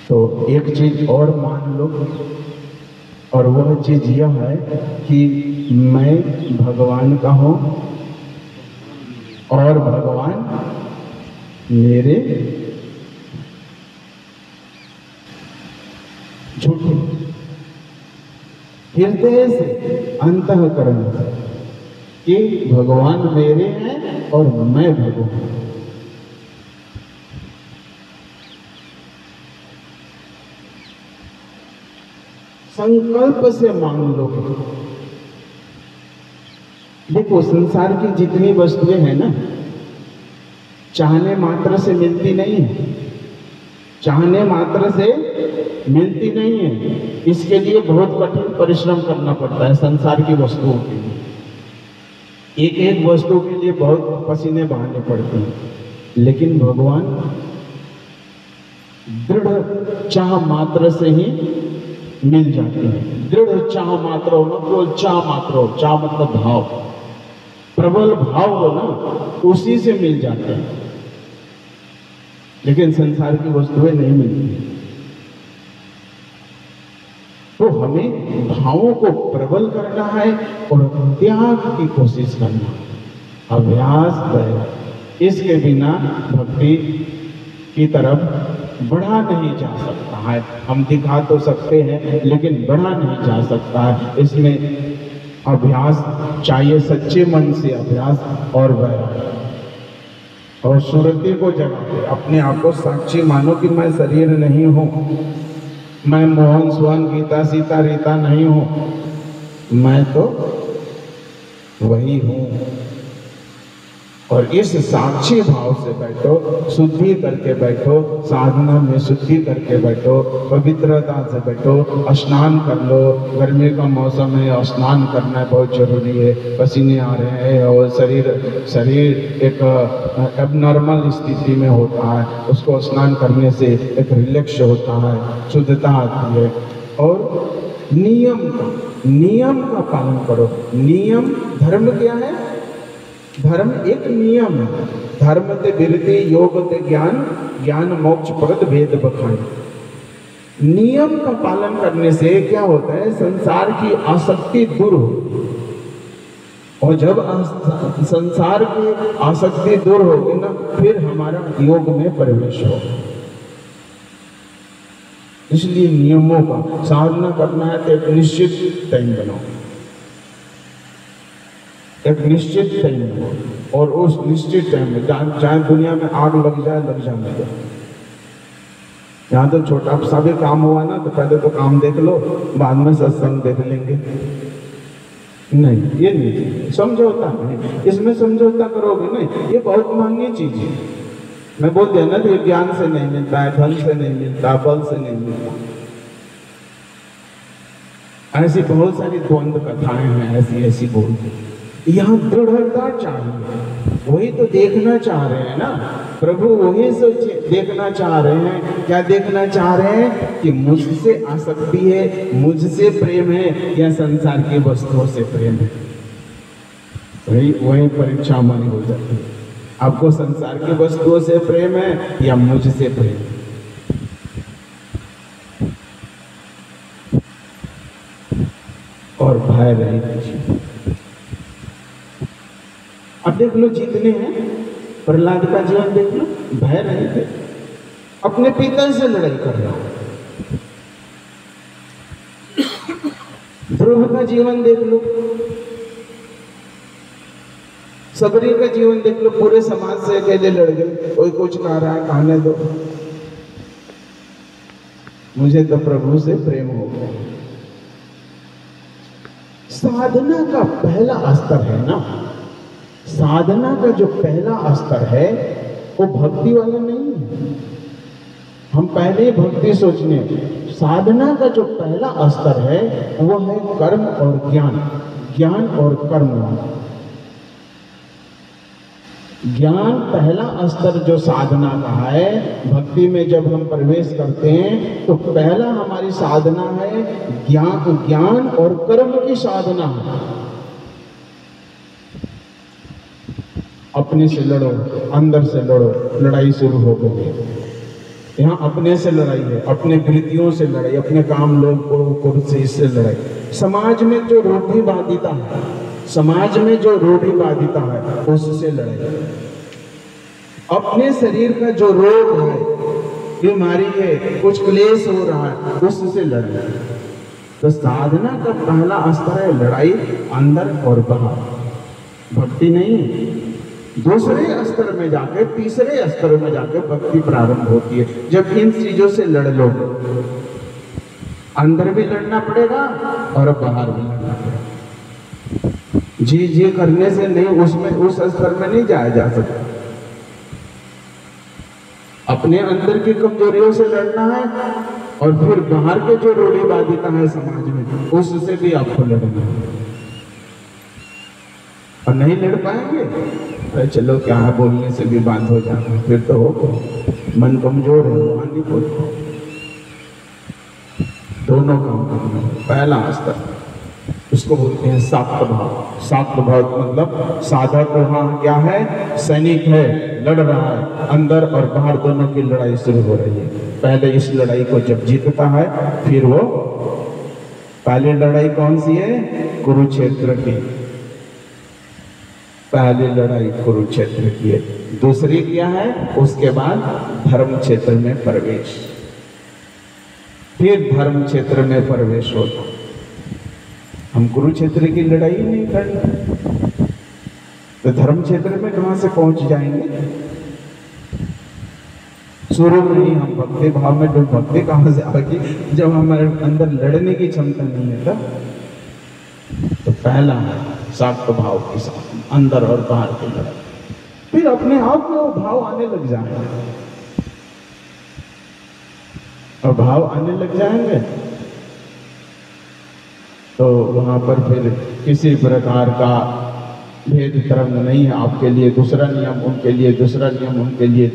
तो एक चीज और मान लो, और वह चीज यह है कि मैं भगवान का हूं और भगवान मेरे। झूठे हृदय से, अंतःकरण से कि भगवान मेरे हैं और मैं भगवान। संकल्प से मान लो। देखो संसार की जितनी वस्तुएं हैं ना, चाहने मात्र से मिलती नहीं है, चाहने मात्र से मिलती नहीं है। इसके लिए बहुत कठिन परिश्रम करना पड़ता है संसार की वस्तुओं के लिए। एक एक वस्तु के लिए बहुत पसीने बहाने पड़ते हैं, लेकिन भगवान दृढ़ चाह मात्र से ही मिल जाते हैं। दृढ़ चाह मात्र हो, मतलब चाह मात्र हो, चाह मतलब भाव, प्रबल भाव हो ना, उसी से मिल जाते हैं। लेकिन संसार की वस्तुएं नहीं मिलती। तो हमें भावों को प्रबल करना है और त्याग की कोशिश करना है। अभ्यास करें, इसके बिना भक्ति की तरफ बढ़ा नहीं जा सकता है। हम दिखा तो सकते हैं लेकिन बढ़ा नहीं जा सकता है। इसमें अभ्यास चाहिए, सच्चे मन से अभ्यास और वैराग्य और सुरति को जगा के अपने आप को साक्षी मानो कि मैं शरीर नहीं हूँ, मैं मोहन सोहन गीता सीता रीता नहीं हूँ, मैं तो वही हूँ। और इस साक्षी भाव से बैठो, शुद्धि करके बैठो, साधना में शुद्धि करके बैठो, पवित्रता से बैठो, स्नान कर लो। गर्मी का मौसम है, स्नान करना बहुत जरूरी है, पसीने आ रहे हैं और शरीर एक एबनॉर्मल स्थिति में होता है, उसको स्नान करने से एक रिलैक्स होता है, शुद्धता आती है। और नियम का पालन करो। नियम, धर्म क्या है? धर्म एक नियम है। धर्म ते बिरति, योग ते ज्ञान, ज्ञान मोक्ष प्रद भेद बखान। नियम का पालन करने से क्या होता है? संसार की आसक्ति दूर हो, और जब संसार की आसक्ति दूर होगी ना, फिर हमारा योग में प्रवेश हो। इसलिए नियमों का साधना करना है तो एक निश्चित टाइम बनाओ, एक निश्चित टाइम बनाओ, और उस निश्चित टाइम में चाहे दुनिया में आग लग जाने दो। यहाँ तो छोटा सा भी काम हुआ ना तो पहले तो काम देख लो, बाद में सत्संग देख लेंगे। नहीं, ये नहीं, समझौता नहीं, इसमें समझौता करोगे नहीं, ये बहुत महंगी चीज है। मैं बोल दिया ना, तो ज्ञान से नहीं मिलता है, धन से नहीं मिलता, बल से नहीं मिलता। ऐसी बहुत सारी द्वंद्व कथाएं हैं, ऐसी बोलते। यहाँ दृढ़ता चाहिए, वही तो देखना चाह रहे हैं ना प्रभु, वही सोचे देखना चाह रहे हैं। क्या देखना चाह रहे हैं? कि मुझसे आसक्ति है, मुझसे प्रेम है, या संसार की वस्तुओं से प्रेम है। वही परीक्षा मानी हो जाती है। आपको संसार की वस्तुओं से प्रेम है या मुझसे प्रेम? और भय रहित। अब देख लो जितने हैं, प्रहलाद का जीवन देख लो, भय रहित है, अपने पिता से लड़ाई कर रहा है। ध्रुव का जीवन देख लो, सबरी का जीवन देख लो, पूरे समाज से अकेले लड़ गए। कोई कुछ कह रहा है, कहने दो, मुझे तो प्रभु से प्रेम हो गया। साधना का पहला स्तर है ना, साधना का जो पहला स्तर है वो भक्ति वाला नहीं है। हम पहले ही भक्ति सोचने, साधना का जो पहला स्तर है वो है कर्म और ज्ञान, ज्ञान और कर्म। ज्ञान पहला स्तर जो साधना का है। भक्ति में जब हम प्रवेश करते हैं तो पहला हमारी साधना है ज्ञान और कर्म की साधना है। अपने से लड़ो, अंदर से लड़ो, लड़ाई शुरू हो गई। यहाँ अपने से लड़ाई है, अपने वृत्तियों से लड़ाई, अपने काम लोग कुर्सी से लड़ाई। समाज में जो रूढ़िवादिता है, समाज में जो रूढ़िवादिता है उससे लड़ाई। अपने शरीर का जो रोग है, बीमारी है, कुछ क्लेश हो रहा है, उससे लड़ाई। तो साधना का पहला स्तर है लड़ाई अंदर और बाहर, भक्ति नहीं। दूसरे स्तर में जाकर, तीसरे स्तर में जाकर भक्ति प्रारंभ होती है। जब इन चीजों से लड़ लो, अंदर भी लड़ना पड़ेगा और बाहर भी लड़ना पड़ेगा। जी करने से नहीं, उसमें उस स्तर में नहीं जाया जा सकता। अपने अंदर की कमजोरियों से लड़ना है और फिर बाहर के जो रूढ़िवादिता है समाज में, उससे भी आपको लड़ना है। और नहीं लड़ पाएंगे तो चलो क्या है, बोलने से भी बात हो जाती है, फिर तो हो मन कमजोर है, वहां नहीं बोलते। दोनों काम करना है। पहला स्तर उसको बोलते हैं साक्त भाव। साक्त भाव मतलब साधक वहां क्या है, सैनिक है, लड़ रहा है, अंदर और बाहर दोनों की लड़ाई शुरू हो रही है। पहले इस लड़ाई को जब जीतता है, फिर वो, पहली लड़ाई कौन सी है? कुरुक्षेत्र की। पहली लड़ाई कुरुक्षेत्र की है, दूसरी क्या है, उसके बाद धर्म क्षेत्र में प्रवेश, फिर धर्म क्षेत्र में प्रवेश होता। हम कुरुक्षेत्र की लड़ाई नहीं करते तो धर्म क्षेत्र में कहां से पहुंच जाएंगे? शुरू में ही हम भक्ति भाव में, तो भक्ति कहां से आएगी जब हमारे अंदर लड़ने की क्षमता नहीं है तब। तो पहला है शाक्त भाव के साथ अंदर और बाहर की लड़ाई, फिर अपने आप में वो भाव आने लग जाएंगे, और भाव आने लग जाएंगे तो वहां पर फिर किसी प्रकार का भेद तरंग नहीं है। आपके लिए दूसरा नियम, उनके लिए दूसरा नियम, उनके लिए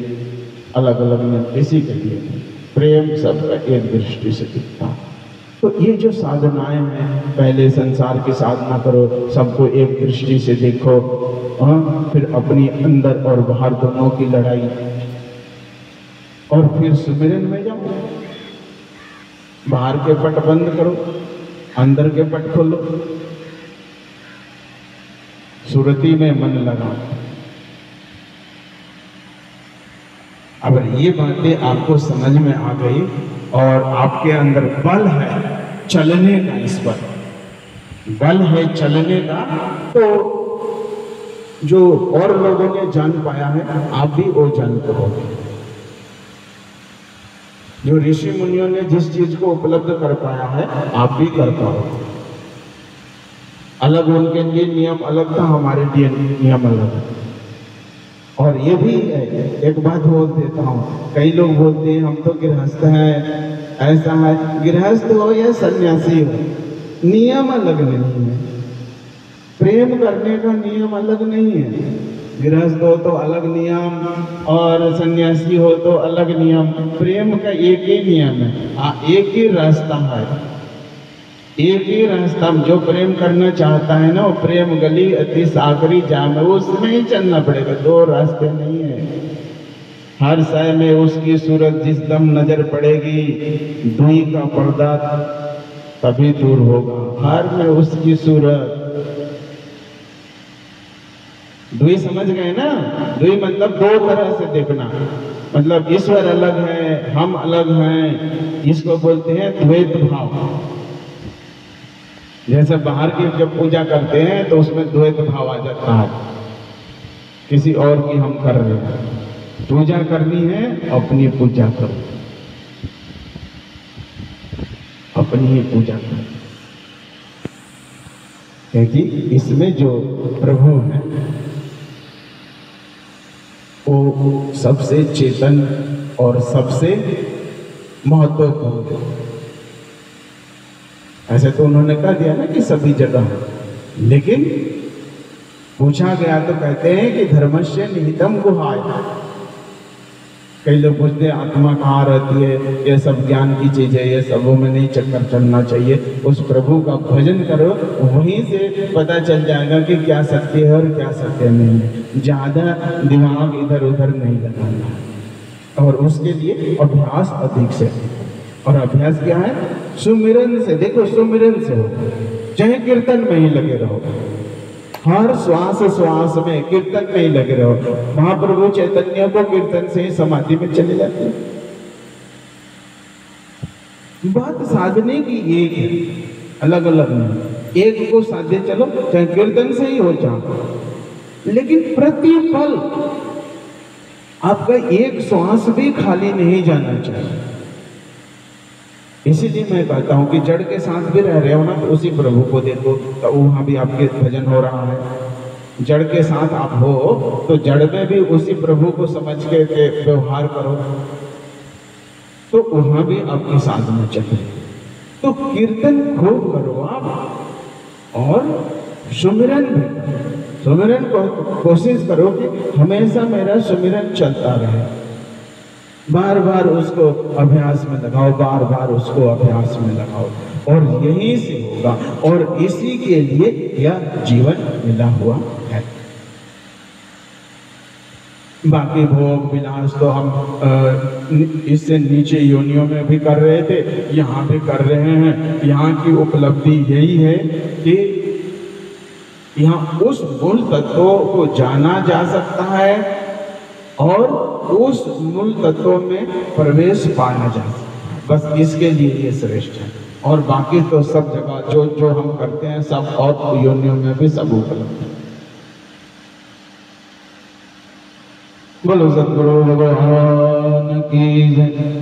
अलग अलग नियम, किसी के लिए नहीं। प्रेम सबका एक दृष्टि से दिखता है। तो ये जो साधनाएं हैं, पहले संसार की साधना करो, सबको एक दृष्टि से देखो, फिर अपनी अंदर और बाहर दोनों की लड़ाई, और फिर सुमिरन में जाओ, बाहर के पट बंद करो, अंदर के पट खोलो, सुरती में मन लगाओ। अगर ये बातें आपको समझ में आ गई और आपके अंदर बल है चलने का, इस पर बल है चलने का, तो जो और लोगों ने जान पाया है आप भी वो जान पाओगे। जो ऋषि मुनियों ने जिस चीज को उपलब्ध कर पाया है आप भी कर पाओगे। अलग उनके लिए नियम अलग था, हमारे लिए नियम अलग है। और ये भी एक बात बोल देता हूँ, कई लोग बोलते हैं हम तो गृहस्थ हैं, ऐसा है, गृहस्थ हो या सन्यासी हो, नियम अलग नहीं है। प्रेम करने का नियम अलग नहीं है। गृहस्थ हो तो अलग नियम और सन्यासी हो तो अलग नियम। प्रेम का एक ही नियम है, एक ही रास्ता है, एक ही रास्ता। जो प्रेम करना चाहता है ना, वो प्रेम गली अति सागरी जाम है, उसमें ही चलना पड़ेगा, दो रास्ते नहीं है। हर शय में उसकी सूरत जिस दम नजर पड़ेगी, दुई का पर्दा तभी दूर होगा। हर में उसकी सूरत, दुई समझ गए ना? दुई मतलब दो तरह से देखना, मतलब ईश्वर अलग है, हम अलग हैं, इसको बोलते हैं द्वैत भाव। जैसे बाहर की जब पूजा करते हैं तो उसमें द्वैत भाव आ जाता है, किसी और की हम कर रहे हैं। पूजा करनी है अपनी पूजा करो, अपनी ही पूजा करो, क्योंकि इसमें जो प्रभु है वो सबसे चेतन और सबसे महत्वपूर्ण है। ऐसे तो उन्होंने कह दिया ना कि सभी जगह है, लेकिन पूछा गया तो कहते हैं कि धर्मस्य निहितम गुहाय। कई लोग पूछते हैं आत्मा कहाँ रहती है, ये सब ज्ञान की चीज है, ये सबों में नहीं चक्कर चलना चाहिए। उस प्रभु का भजन करो, वहीं से पता चल जाएगा कि क्या सत्य है और क्या सत्य नहीं है। ज्यादा दिमाग इधर उधर नहीं लगाना, और उसके लिए अभ्यास अधिक से। और अभ्यास क्या है? सुमिरन से। देखो सुमिरन से हो, चाहे कीर्तन में ही लगे रहो, हर श्वास श्वास में कीर्तन में ही लगे रहो। महाप्रभु चैतन्य को कीर्तन से ही समाधि में चले जाते हैं। बात साधने की एक है, अलग अलग नहीं। एक को साधे चलो, चाहे कीर्तन से ही हो जाओ, लेकिन प्रतिपल आपका एक श्वास भी खाली नहीं जाना चाहिए। इसीलिए मैं कहता हूँ कि जड़ के साथ भी रह रहे हो ना, तो उसी प्रभु को देखो, तो वहाँ भी आपके भजन हो रहा है। जड़ के साथ आप हो तो जड़ में भी उसी प्रभु को समझ के व्यवहार करो, तो वहाँ भी आपकी साधना चले। तो कीर्तन खूब करो आप, और सुमिरन भी, सुमिरन को कोशिश करो कि हमेशा मेरा सुमिरन चलता रहे। बार बार उसको अभ्यास में लगाओ, बार बार उसको अभ्यास में लगाओ, और यही से होगा। और इसी के लिए यह जीवन मिला हुआ है। बाकी भोग विलास तो हम इससे नीचे योनियों में भी कर रहे थे, यहाँ भी कर रहे हैं। यहाँ की उपलब्धि यही है कि यहाँ उस मूल तत्वों को जाना जा सकता है और उस मूल तत्वों में प्रवेश पाना जा सकता है, बस इसके लिए ये श्रेष्ठ है। और बाकी तो सब जगह जो जो हम करते हैं सब और योनियों में भी सब उपलब्ध है। बोलो सतगुरु भगवान की जय।